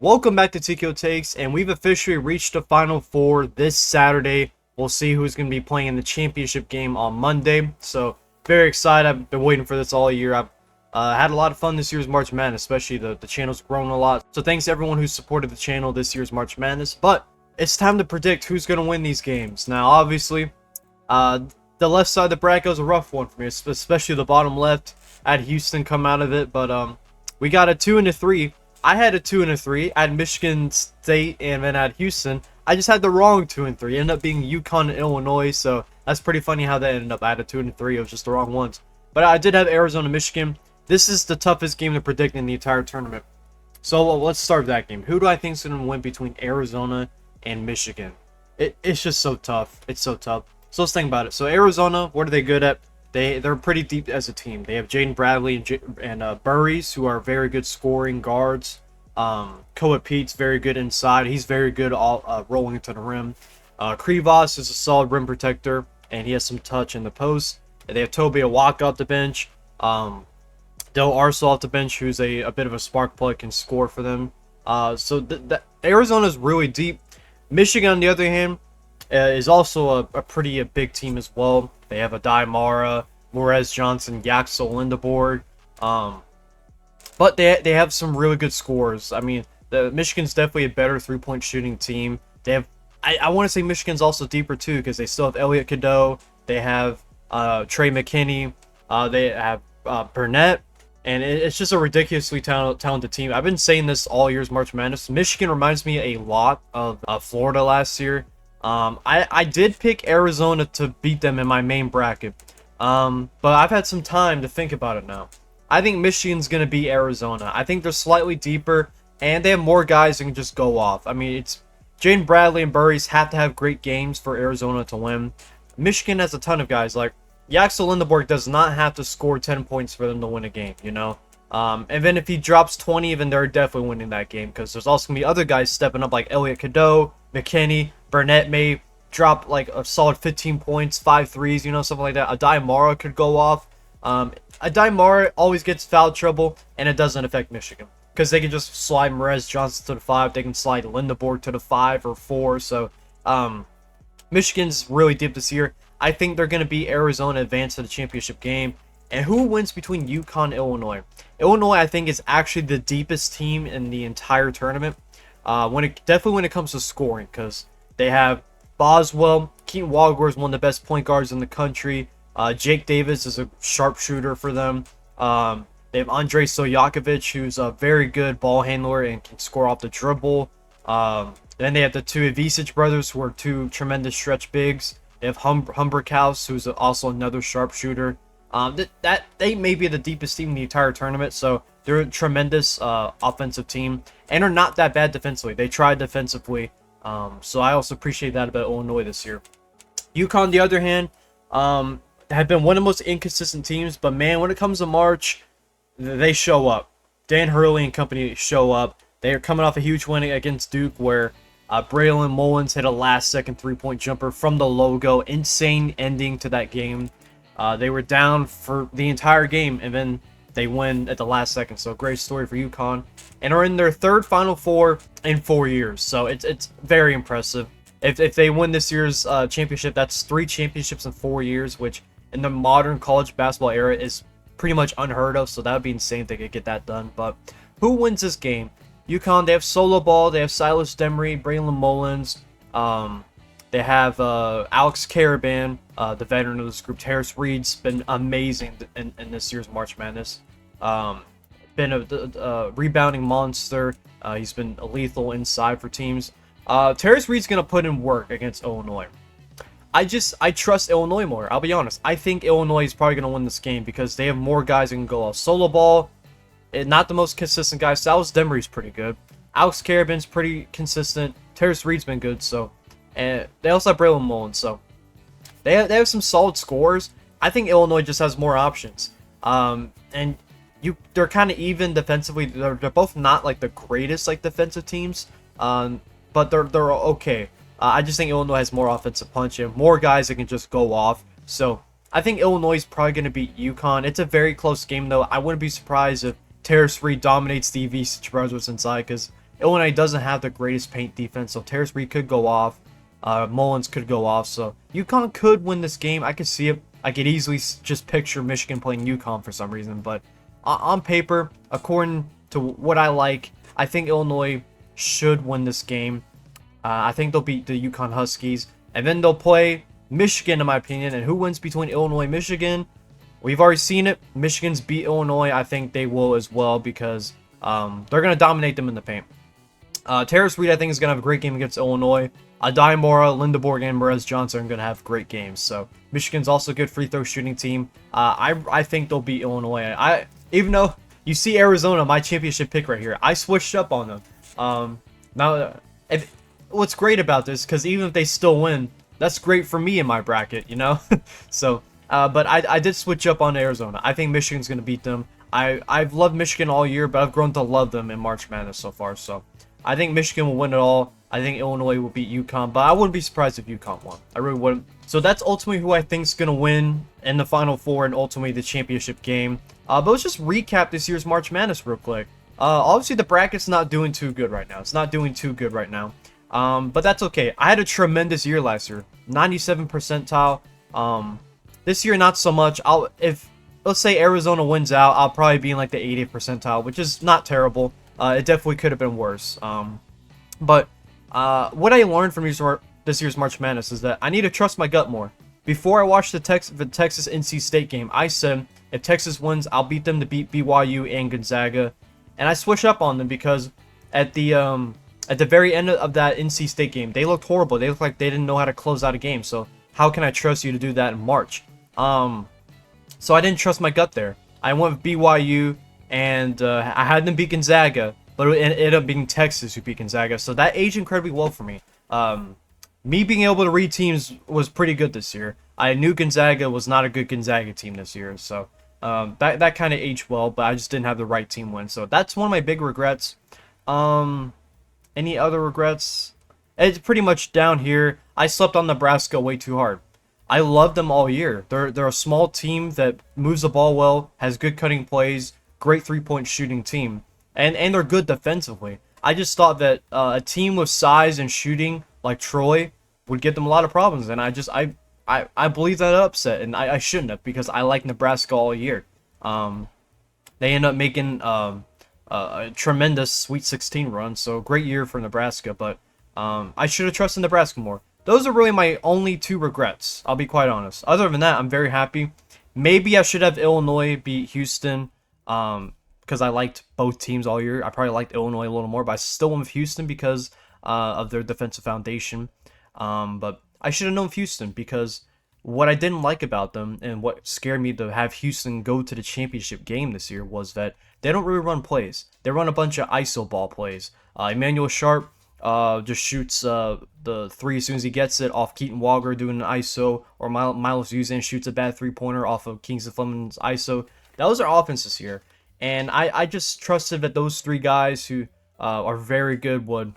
Welcome back to TKO Takes, and we've officially reached the Final Four this Saturday. We'll see who's going to be playing in the championship game on Monday. So, very excited. I've been waiting for this all year. I've had a lot of fun this year's March Madness, especially the channel's grown a lot. So, thanks to everyone who supported the channel this year's March Madness. But it's time to predict who's going to win these games. Now, obviously, the left side of the bracket was a rough one for me, especially the bottom left. I had Houston come out of it, but we got a 2 and a 3. I had a 2 and a 3. I had Michigan State and then I had Houston. I just had the wrong 2 and 3. It ended up being UConn and Illinois, so that's pretty funny how that ended up. I had a 2 and 3. It was just the wrong ones. But I did have Arizona, Michigan. This is the toughest game to predict in the entire tournament. So let's start with that game. Who do I think is going to win between Arizona and Michigan? It's just so tough. It's so tough. So let's think about it. So Arizona, what are they good at? They're pretty deep as a team. They have Jaden Bradley and Burries, who are very good scoring guards. Koa Pete's very good inside. He's very good all rolling into the rim. Krivas is a solid rim protector, and he has some touch in the post. And they have Toby Awaka off the bench. Del Arso off the bench, who's a bit of a spark plug, can score for them. So Arizona is really deep. Michigan, on the other hand, is also a pretty big team as well. They have a Mara, Morez Johnson, Yaxel Lindeborg. But they have some really good scores. I mean, the Michigan's definitely a better three-point shooting team. They have, I want to say Michigan's also deeper too, because they still have Elliot Cadeau. They have Trey McKinney. They have Burnett. And it's just a ridiculously talented team. I've been saying this all year's March Madness. Michigan reminds me a lot of Florida last year. I did pick Arizona to beat them in my main bracket. But I've had some time to think about it now. I think Michigan's going to beat Arizona. I think they're slightly deeper, and they have more guys that can just go off. I mean, it's Jaden Bradley and Burries have to have great games for Arizona to win. Michigan has a ton of guys. Like, Yaxel Lindeborg does not have to score 10 points for them to win a game, you know? And then if he drops 20, then they're definitely winning that game, because there's also going to be other guys stepping up, like Elliot Cadeau, McKinney. Burnett may drop like a solid 15 points, 5 threes, you know, something like that. Mara could go off. Mara always gets foul trouble, and it doesn't affect Michigan, because they can just slide Morez Johnson to the 5. They can slide Lindeborg to the 5 or 4. So Michigan's really deep this year. I think they're going to be Arizona advance to the championship game. And who wins between UConn and Illinois? Illinois, I think, is actually the deepest team in the entire tournament. Definitely when it comes to scoring, because they have Boswell. Keaton Walgore is one of the best point guards in the country. Jake Davis is a sharpshooter for them. They have Andrei Stojakovic, who's a very good ball handler and can score off the dribble. Then they have the two Ivisic brothers, who are two tremendous stretch bigs. They have Humberkaus, who's also another sharpshooter. They may be the deepest team in the entire tournament, so they're a tremendous offensive team, and are not that bad defensively. They tried defensively, so I also appreciate that about Illinois this year. UConn, on the other hand, have been one of the most inconsistent teams, but man, when it comes to March, they show up. Dan Hurley and company show up. They are coming off a huge win against Duke, where Braylon Mullins hit a last-second three-point jumper from the logo. Insane ending to that game. They were down for the entire game, and then they win at the last second. So great story for UConn, and are in their third Final Four in 4 years. So it's very impressive. If they win this year's championship, that's 3 championships in 4 years, which in the modern college basketball era is pretty much unheard of. So that would be insane if they could get that done. But who wins this game? UConn, they have Solo Ball, they have Silas Demery, Braylon Mullins, they have Alex Caravan, the veteran of this group. Terrace Reed's been amazing in this year's March Madness. Been a rebounding monster. He's been lethal inside for teams. Terrace Reed's going to put in work against Illinois. I trust Illinois more, I'll be honest. I think Illinois is probably going to win this game, because they have more guys who can go off. Solo Ball, not the most consistent guy. Silas Demery's pretty good. Alex Caravan's pretty consistent. Terrace Reed's been good, so. And they also have Braylon Mullins, so they have some solid scores. I think Illinois just has more options. And they're kind of even defensively. They're both not like the greatest like defensive teams, but they're okay. I just think Illinois has more offensive punch and more guys that can just go off. So I think Illinois is probably going to beat UConn. It's a very close game, though. I wouldn't be surprised if Terrace Reed dominates the Ivisic brothers inside, because Illinois doesn't have the greatest paint defense, so Terrace Reed could go off. Mullins could go off, so UConn could win this game. I could see it. I could easily just picture Michigan playing UConn for some reason, but on paper, according to what I like, I think Illinois should win this game. I think they'll beat the UConn Huskies, and then they'll play Michigan, in my opinion. And who wins between Illinois and Michigan? We've already seen it. Michigan's beat Illinois. I think they will as well because they're going to dominate them in the paint. Terrace Reed, I think, is going to have a great game against Illinois. Adai Mora, Lindeborg, and Perez Johnson are going to have great games. So Michigan's also a good free throw shooting team. I think they'll beat Illinois. Even though you see Arizona, my championship pick right here, I switched up on them. Now, what's great about this, because even if they still win, that's great for me in my bracket, you know? So, but I did switch up on Arizona. I think Michigan's going to beat them. I've loved Michigan all year, but I've grown to love them in March Madness so far. So, I think Michigan will win it all. I think Illinois will beat UConn, but I wouldn't be surprised if UConn won. I really wouldn't. So that's ultimately who I think is going to win in the Final Four and ultimately the championship game. But let's just recap this year's March Madness real quick. Obviously, the bracket's not doing too good right now. It's not doing too good right now. But that's okay. I had a tremendous year last year. 97 percentile. This year, not so much. If let's say Arizona wins out, I'll probably be in like the 80th percentile, which is not terrible. It definitely could have been worse. But what I learned from this year's March Madness is that I need to trust my gut more. Before I watched the Texas NC State game, I said if Texas wins, I'll beat them to beat BYU and Gonzaga, and I switched up on them because at the very end of that NC State game, they looked horrible. They looked like they didn't know how to close out a game. So how can I trust you to do that in March? So I didn't trust my gut there. I went with BYU, and I had them beat Gonzaga, but it ended up being Texas who beat Gonzaga. So that aged incredibly well for me. Me being able to read teams was pretty good this year. I knew Gonzaga was not a good Gonzaga team this year, so that kind of aged well, but I just didn't have the right team win. So that's one of my big regrets. Any other regrets? It's pretty much down here. I slept on Nebraska way too hard. I love them all year. They're a small team that moves the ball well, has good cutting plays, great three-point shooting team, and they're good defensively. I just thought that a team with size and shooting like Troy would get them a lot of problems, and I believe that upset, and I shouldn't have because I like Nebraska all year. They end up making a tremendous Sweet 16 run, so great year for Nebraska, but I should have trusted Nebraska more. Those are really my only two regrets, I'll be quite honest. Other than that, I'm very happy. Maybe I should have Illinois beat Houston because I liked both teams all year. I probably liked Illinois a little more, but I still went with Houston because of their defensive foundation. But I should have known Houston because what I didn't like about them and what scared me to have Houston go to the championship game this year was that they don't really run plays. They run a bunch of ISO ball plays. Emmanuel Sharp just shoots the three as soon as he gets it off Keaton Walker doing an ISO, or Milos Uzan shoots a bad three-pointer off of Kingsley Fleming's ISO. That was our offense this year. And I just trusted that those three guys who are very good would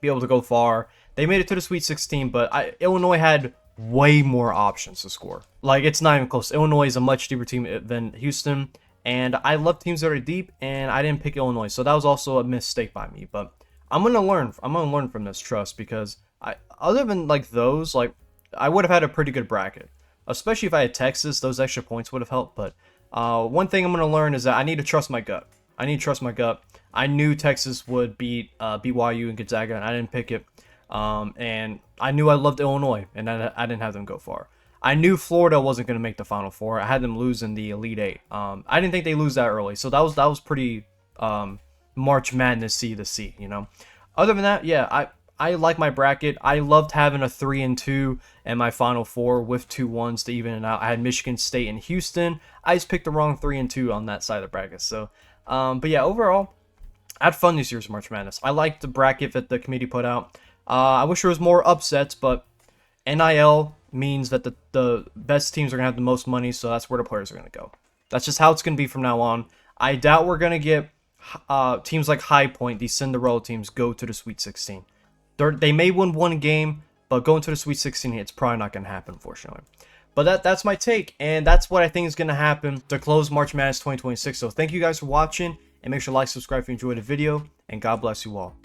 be able to go far. They made it to the Sweet 16, but Illinois had way more options to score. Like, it's not even close. Illinois is a much deeper team than Houston, and I love teams that are deep, and I didn't pick Illinois, so that was also a mistake by me. But I'm gonna learn from this trust because other than like those, like I would have had a pretty good bracket, especially if I had Texas. Those extra points would have helped. But one thing I'm gonna learn is that I need to trust my gut. I knew Texas would beat BYU and Gonzaga, and I didn't pick it. And I knew I loved Illinois, and I didn't have them go far. I knew Florida wasn't going to make the Final Four. I had them lose in the Elite Eight. I didn't think they lose that early, so that was pretty March Madness-y to see, you know. Other than that, yeah, I like my bracket. I loved having a 3-2 and my Final Four with 2-1s to even it out. I had Michigan State and Houston. I just picked the wrong 3-2 on that side of the bracket. So, but yeah, overall, I had fun this year's March Madness. I liked the bracket that the committee put out. I wish there was more upsets, but NIL means that the best teams are going to have the most money, so that's where the players are going to go. That's just how it's going to be from now on. I doubt we're going to get teams like High Point, these Cinderella teams, go to the Sweet 16. They may win one game, but going to the Sweet 16, it's probably not going to happen, unfortunately. But that's my take, and that's what I think is going to happen to close March Madness 2026. So thank you guys for watching, and make sure to like, subscribe if you enjoyed the video, and God bless you all.